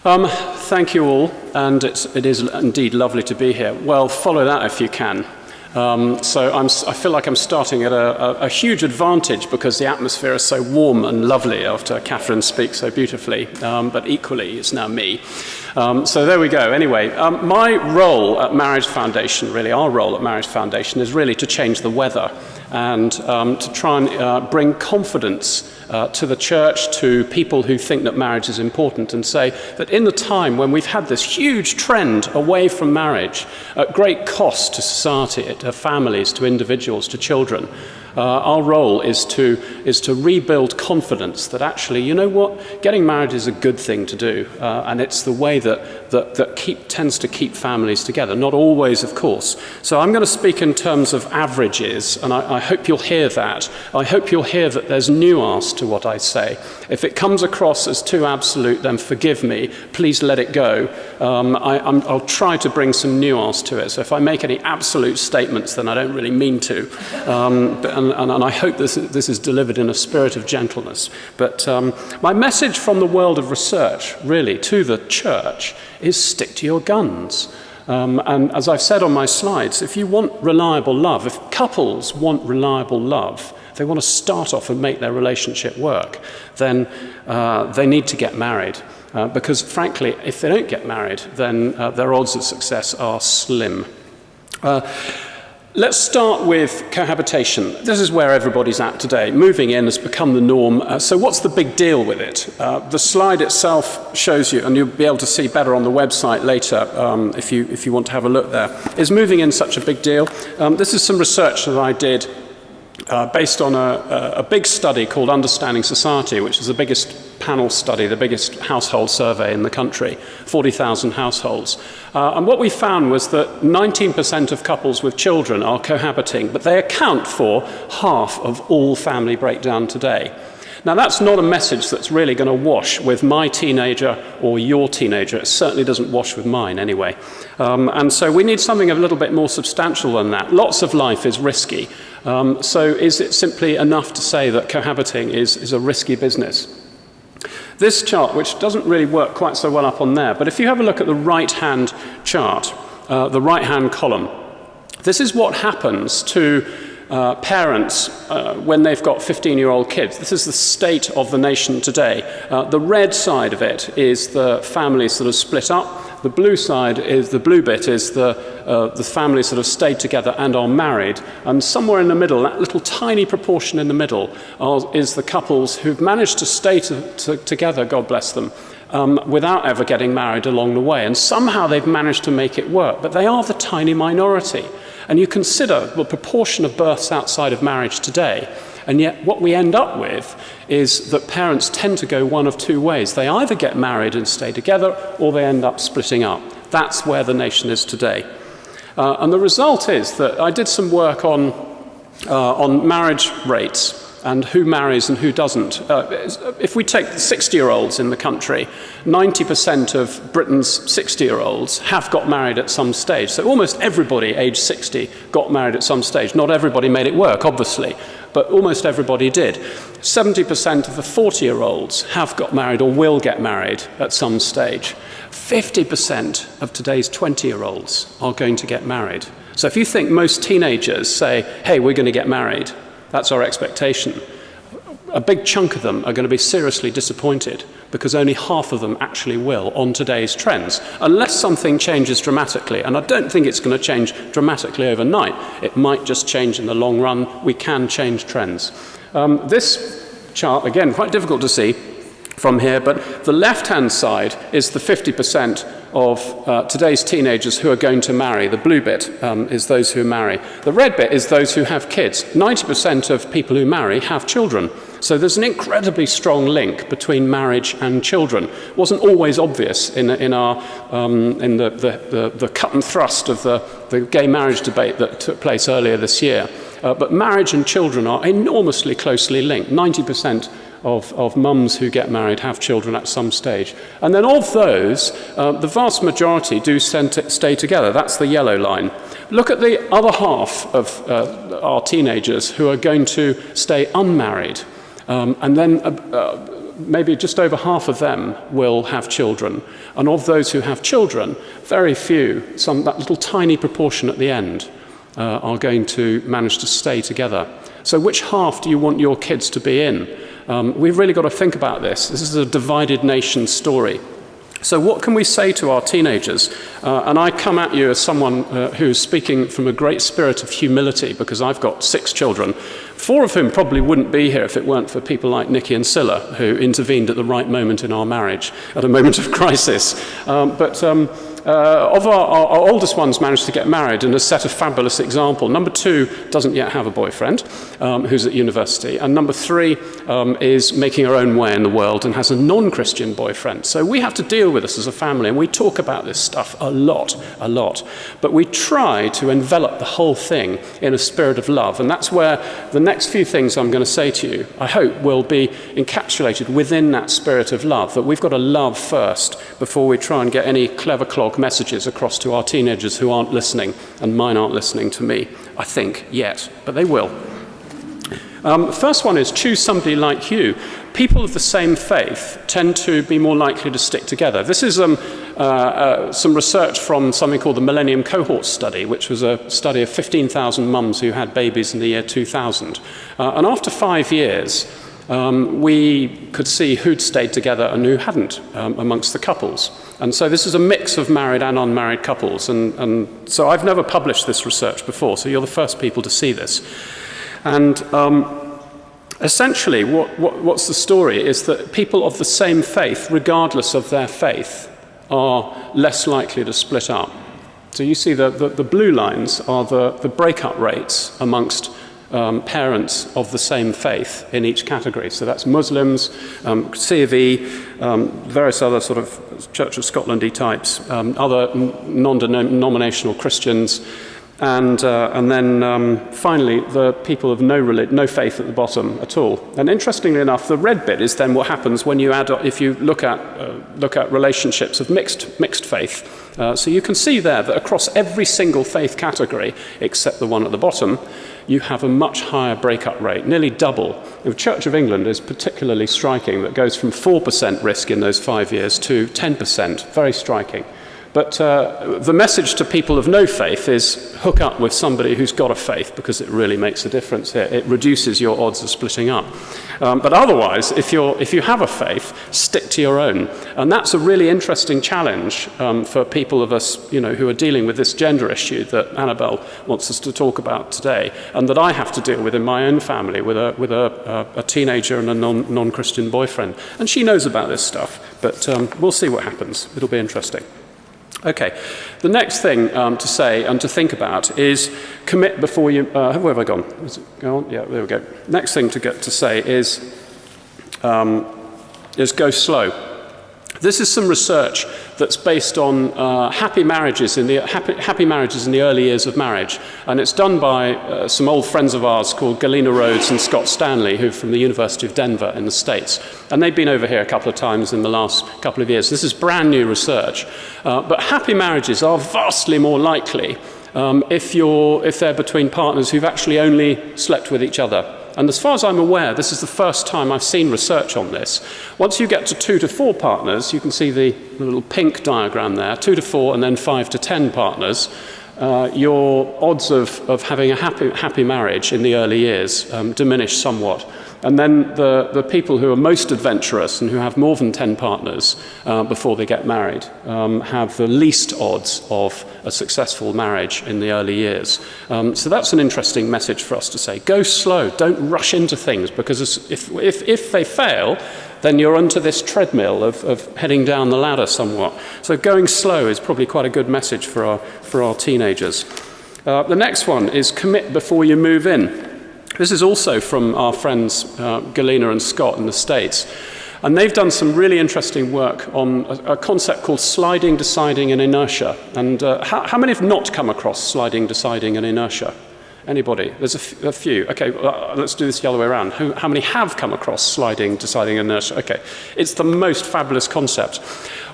Thank you all, and it is indeed lovely to be here. Well, follow that if you can. I feel like I'm starting at a huge advantage because the atmosphere is so warm and lovely after Catherine speaks so beautifully, but equally it's now me. So there we go. Anyway, my role at Marriage Foundation, really our role at Marriage Foundation, is really to change the weather and to try and bring confidence to the church, to people who think that marriage is important, and say that in the time when we've had this huge trend away from marriage at great cost to society, to families, to individuals, to children, our role is to rebuild confidence that actually, you know what, getting married is a good thing to do, and it's the way that tends to keep families together. Not always, of course. So I'm going to speak in terms of averages, and I hope you'll hear that. I hope you'll hear that there's nuance to what I say. If it comes across as too absolute, then forgive me. Please let it go. I'll try to bring some nuance to it. So if I make any absolute statements, then I don't really mean to. And I hope this is delivered in a spirit of gentleness. But my message from the world of research, really, to the church, is stick to your guns. And as I've said on my slides, if you want reliable love, if couples want reliable love, they want to start off and make their relationship work, then they need to get married. Because frankly, if they don't get married, then their odds of success are slim. Let's start with cohabitation. This is where everybody's at today. Moving in has become the norm. So what's the big deal with it? The slide itself shows you, and you'll be able to see better on the website later if you want to have a look there. Is moving in such a big deal? This is some research that I did based on a big study called Understanding Society, which is the biggest panel study, the biggest household survey in the country, 40,000 households. And what we found was that 19% of couples with children are cohabiting, but they account for half of all family breakdown today. Now, that's not a message that's really going to wash with my teenager or your teenager. It certainly doesn't wash with mine anyway. And so we need something a little bit more substantial than that. Lots of life is risky. So is it simply enough to say that cohabiting is a risky business? This chart, which doesn't really work quite so well up on there, but if you have a look at the right-hand chart, the right-hand column, this is what happens to parents when they've got 15-year-old kids. This is the state of the nation today. The red side of it is the families that are split up. The blue side is the blue bit is the families that have stayed together and are married. And somewhere in the middle, that little tiny proportion in the middle, is the couples who've managed to stay together, God bless them, without ever getting married along the way. And somehow they've managed to make it work. But they are the tiny minority. And you consider the proportion of births outside of marriage today, and yet what we end up with is that parents tend to go one of two ways. They either get married and stay together, or they end up splitting up. That's where the nation is today. And the result is that I did some work on marriage rates and who marries and who doesn't. If we take the 60-year-olds in the country, 90% of Britain's 60-year-olds have got married at some stage. So almost everybody aged 60 got married at some stage. Not everybody made it work, obviously, but almost everybody did. 70% of the 40-year-olds have got married or will get married at some stage. 50% of today's 20-year-olds are going to get married. So if you think most teenagers say, hey, we're going to get married, that's our expectation, a big chunk of them are going to be seriously disappointed because only half of them actually will on today's trends, unless something changes dramatically. And I don't think it's going to change dramatically overnight. It might just change in the long run. We can change trends. This chart, again, quite difficult to see from here, but the left-hand side is the 50% of today's teenagers who are going to marry. The blue bit is those who marry. The red bit is those who have kids. 90% of people who marry have children. So there's an incredibly strong link between marriage and children. It wasn't always obvious in the cut and thrust of the gay marriage debate that took place earlier this year. But marriage and children are enormously closely linked. 90% of mums who get married have children at some stage. And then of those, the vast majority do stay together. That's the yellow line. Look at the other half of our teenagers who are going to stay unmarried. And then maybe just over half of them will have children. And of those who have children, very few, that little tiny proportion at the end, are going to manage to stay together. So which half do you want your kids to be in? We've really got to think about this. This is a divided nation story. So what can we say to our teenagers? And I come at you as someone who's speaking from a great spirit of humility, because I've got 6 children, 4 of whom probably wouldn't be here if it weren't for people like Nikki and Scylla, who intervened at the right moment in our marriage, at a moment of crisis. Of our oldest ones managed to get married and has set a fabulous example. Number 2 doesn't yet have a boyfriend, who's at university. And number 3 is making her own way in the world and has a non-Christian boyfriend. So we have to deal with this as a family, and we talk about this stuff a lot. But we try to envelop the whole thing in a spirit of love. And that's where the next few things I'm going to say to you, I hope, will be encapsulated within that spirit of love, that we've got to love first before we try and get any clever clog messages across to our teenagers who aren't listening, and mine aren't listening to me, I think, yet, but they will. First one is choose somebody like you. People of the same faith tend to be more likely to stick together. This is some research from something called the Millennium Cohort Study, which was a study of 15,000 mums who had babies in the year 2000. And after 5 years, we could see who'd stayed together and who hadn't amongst the couples. And so this is a mix of married and unmarried couples. And so I've never published this research before, so you're the first people to see this. And essentially, what's the story is that people of the same faith, regardless of their faith, are less likely to split up. So you see the blue lines are the breakup rates amongst parents of the same faith in each category. So that's Muslims, C of E, various other sort of Church of Scotland-y types, other non-denominational Christians, and then finally the people of no faith at the bottom at all. And interestingly enough, the red bit is then what happens when you if you look at relationships of mixed faith. So you can see there that across every single faith category, except the one at the bottom, you have a much higher breakup rate, nearly double. The Church of England is particularly striking, that goes from 4% risk in those 5 years to 10%, very striking. But the message to people of no faith is hook up with somebody who's got a faith, because it really makes a difference here. It reduces your odds of splitting up. But otherwise, if you have a faith, stick to your own. And that's a really interesting challenge for people of us, who are dealing with this gender issue that Annabelle wants us to talk about today, and that I have to deal with in my own family with a teenager and a non-Christian boyfriend. And she knows about this stuff, but we'll see what happens. It'll be interesting. Okay, the next thing to say and to think about is commit before you... where have I gone? Is it go on? Yeah, there we go. Next thing to say is go slow. This is some research that's based on happy marriages in the early years of marriage, and it's done by some old friends of ours called Galena Rhodes and Scott Stanley, who are from the University of Denver in the States, and they've been over here a couple of times in the last couple of years. This is brand new research, but happy marriages are vastly more likely if they're between partners who've actually only slept with each other. And as far as I'm aware, this is the first time I've seen research on this. Once you get to 2 to 4 partners, you can see the little pink diagram there, 2 to 4 and then 5 to 10 partners, your odds of having a happy marriage in the early years diminish somewhat. And then the people who are most adventurous and who have more than 10 partners before they get married have the least odds of a successful marriage in the early years. So that's an interesting message for us to say. Go slow, don't rush into things, because if they fail, then you're onto this treadmill of heading down the ladder somewhat. So going slow is probably quite a good message for our teenagers. The next one is commit before you move in. This is also from our friends Galena and Scott in the States. And they've done some really interesting work on a concept called sliding, deciding, and inertia. And how many have not come across sliding, deciding, and inertia? Anybody? There's a few. Okay, let's do this the other way around. How many have come across sliding, deciding, and inertia? Okay, it's the most fabulous concept.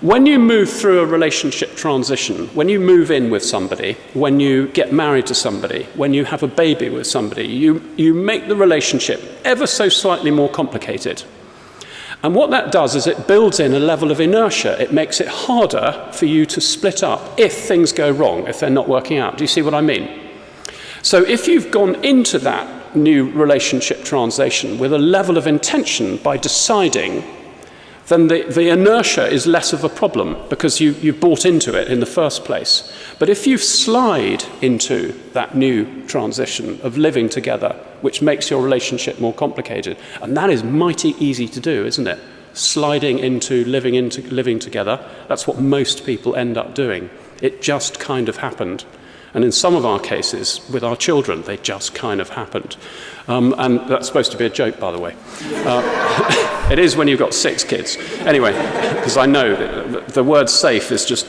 When you move through a relationship transition, when you move in with somebody, when you get married to somebody, when you have a baby with somebody, you make the relationship ever so slightly more complicated. And what that does is it builds in a level of inertia. It makes it harder for you to split up if things go wrong, if they're not working out. Do you see what I mean? So if you've gone into that new relationship transition with a level of intention by deciding, then the inertia is less of a problem because you've bought into it in the first place. But if you slide into that new transition of living together, which makes your relationship more complicated, and that is mighty easy to do, isn't it? Sliding into living together, that's what most people end up doing. It just kind of happened. And in some of our cases, with our children, they just kind of happened. And that's supposed to be a joke, by the way. It is when you've got 6 kids. Anyway, because I know that the word safe is just,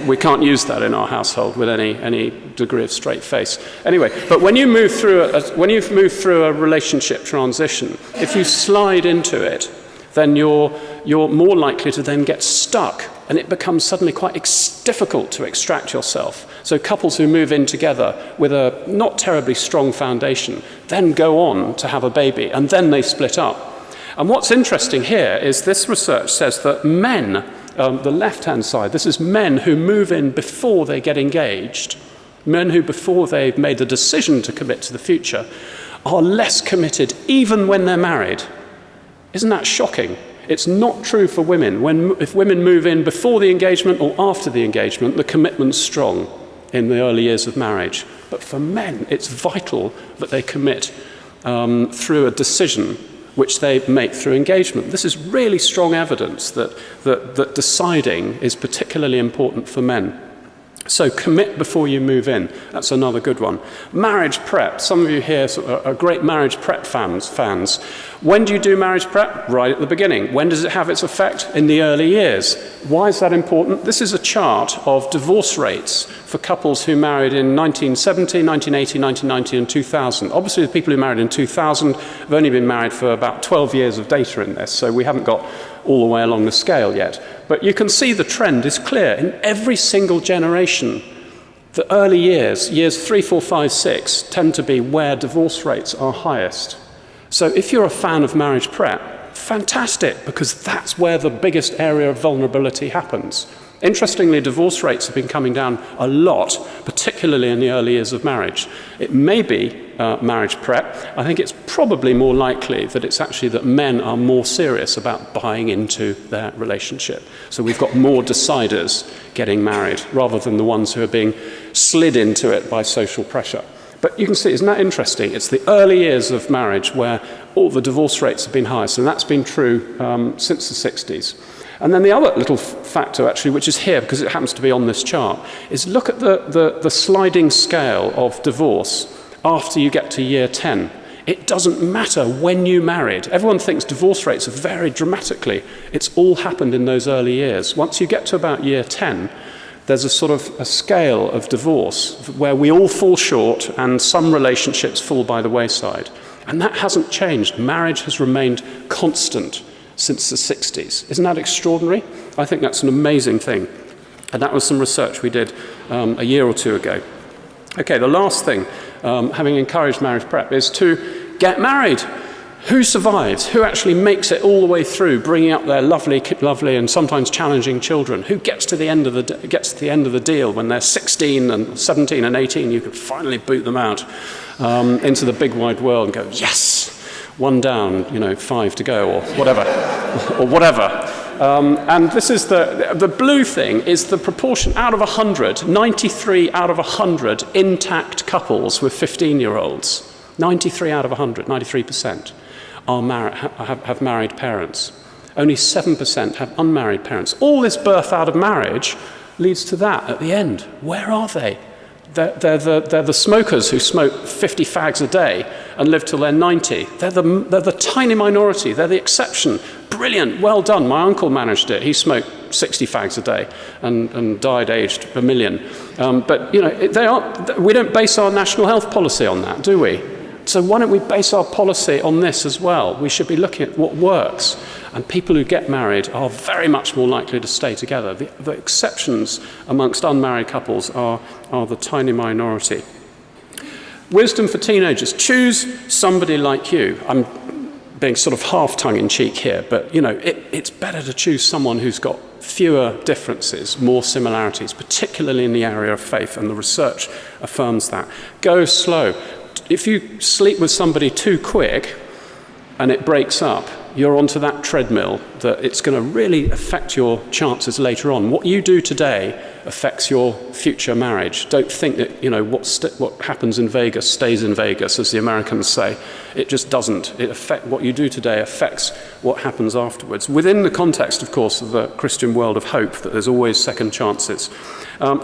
we can't use that in our household with any degree of straight face. Anyway, but when you move through a relationship transition, if you slide into it, then you're more likely to then get stuck, and it becomes suddenly quite difficult to extract yourself. So couples who move in together with a not terribly strong foundation then go on to have a baby, and then they split up. And what's interesting here is this research says that men, the left-hand side, this is men who move in before they get engaged, men who before they've made the decision to commit to the future, are less committed even when they're married. Isn't that shocking? It's not true for women. If women move in before the engagement or after the engagement, the commitment's strong in the early years of marriage. But for men, it's vital that they commit through a decision which they make through engagement. This is really strong evidence that deciding is particularly important for men. So commit before you move in. That's another good one. Marriage prep. Some of you here are great marriage prep fans. When do you do marriage prep? Right at the beginning. When does it have its effect? In the early years. Why is that important? This is a chart of divorce rates for couples who married in 1970, 1980, 1990 and 2000. Obviously the people who married in 2000 have only been married for about 12 years of data in this, so we haven't got all the way along the scale yet. But you can see the trend is clear. In every single generation, the early years 3, 4, 5, 6, tend to be where divorce rates are highest. So if you're a fan of marriage prep, fantastic, because that's where the biggest area of vulnerability happens. Interestingly, divorce rates have been coming down a lot, particularly in the early years of marriage. It may be marriage prep. I think it's probably more likely that it's actually that men are more serious about buying into their relationship. So we've got more deciders getting married rather than the ones who are being slid into it by social pressure. But you can see, isn't that interesting? It's the early years of marriage where all the divorce rates have been highest, and that's been true since the 60s. And then the other little factor, actually, which is here because it happens to be on this chart, is look at the sliding scale of divorce after you get to year 10. It doesn't matter when you married. Everyone thinks divorce rates have varied dramatically. It's all happened in those early years. Once you get to about year 10, there's a sort of a scale of divorce where we all fall short and some relationships fall by the wayside. And that hasn't changed. Marriage has remained constant since the 60s. Isn't that extraordinary? I think that's an amazing thing. And that was some research we did a year or two ago. Okay, the last thing, having encouraged marriage prep, is to get married. Who survives? Who actually makes it all the way through, bringing up their lovely and sometimes challenging children? Who gets to the end of the deal when they're 16 and 17 and 18? You can finally boot them out into the big wide world and go, yes, one down, 5 to go, or whatever, and this is the blue thing is the proportion out of 100, 93 out of 100 intact couples with 15-year-olds. 93 out of 100, 93%. Have married parents. Only 7% have unmarried parents. All this birth out of marriage leads to that at the end. Where are they? They're the smokers who smoke 50 fags a day and live till they're 90. They're the tiny minority. They're the exception. Brilliant. Well done. My uncle managed it. He smoked 60 fags a day and died aged 1 million. But we don't base our national health policy on that, do we? So why don't we base our policy on this as well? We should be looking at what works. And people who get married are very much more likely to stay together. The exceptions amongst unmarried couples are the tiny minority. Wisdom for teenagers. Choose somebody like you. I'm being sort of half tongue-in-cheek here, but it's better to choose someone who's got fewer differences, more similarities, particularly in the area of faith, and the research affirms that. Go slow. If you sleep with somebody too quick and it breaks up, you're onto that treadmill that it's going to really affect your chances later on. What you do today affects your future marriage. Don't think that what happens in Vegas stays in Vegas, as the Americans say. It just doesn't. What you do today affects what happens afterwards. Within the context, of course, of the Christian world of hope, that there's always second chances.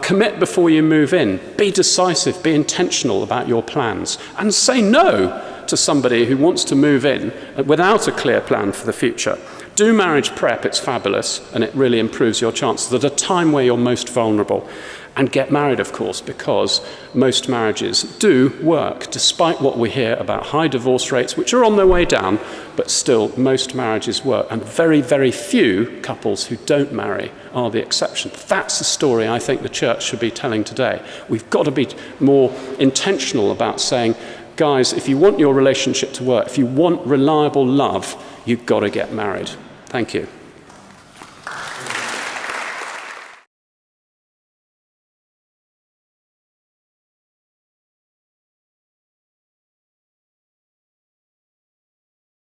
Commit before you move in. Be decisive. Be intentional about your plans, and say no to somebody who wants to move in without a clear plan for the future. Do marriage prep, it's fabulous, and it really improves your chances at a time where you're most vulnerable. And get married, of course, because most marriages do work, despite what we hear about high divorce rates, which are on their way down, but still, most marriages work. And very, very few couples who don't marry are the exception. That's the story I think the church should be telling today. We've got to be more intentional about saying, guys, if you want your relationship to work, if you want reliable love, you've got to get married. Thank you.